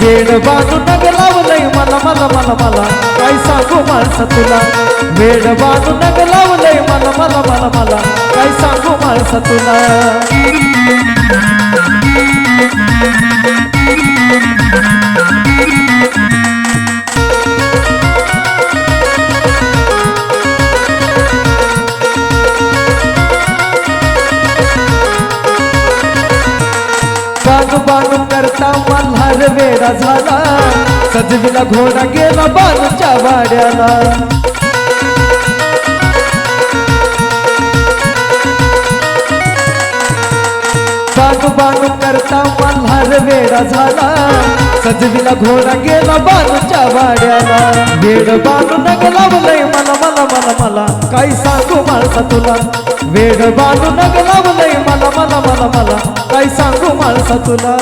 वेड बांधू नग लावलंय मला मला मला मला काय सांगू माणसा तुला वेड बांधू नग लावलंय मला मला मला मला काय सांगू माणसा तुला बांधू बांधू करता मल्हार वेडा झाला सजविला घोडा गेला बालूच्या वाड्याला बांधू बांधू करता मल्हार वेडा झाला सजविला घोडा गेला बालूच्या वाड्याला वेड बांधू नग लावलंय मला मला मला मला काय सांगू माणसा तुला वेड बांधू नग लावलंय मला मला मला मला काय सांगू माणसा तुला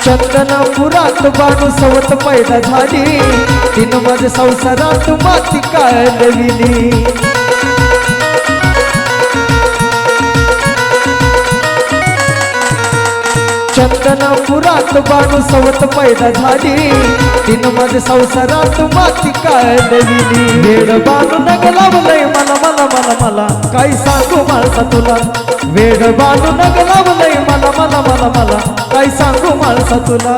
चंदनापुरात बाणू सवत पैदा झाली तिनं माझ्या संसारात माती काढविली चंदनापुरात बाणू सवत पैदा झाली तिनं माझ्या संसारात माती काढविली वेड बाणू नग लावलंय मला मला मला मला काय सांगू माणसा तुला वेड बांधू नग लावलंय मला मला मला मला काय सांगू माणसा तुला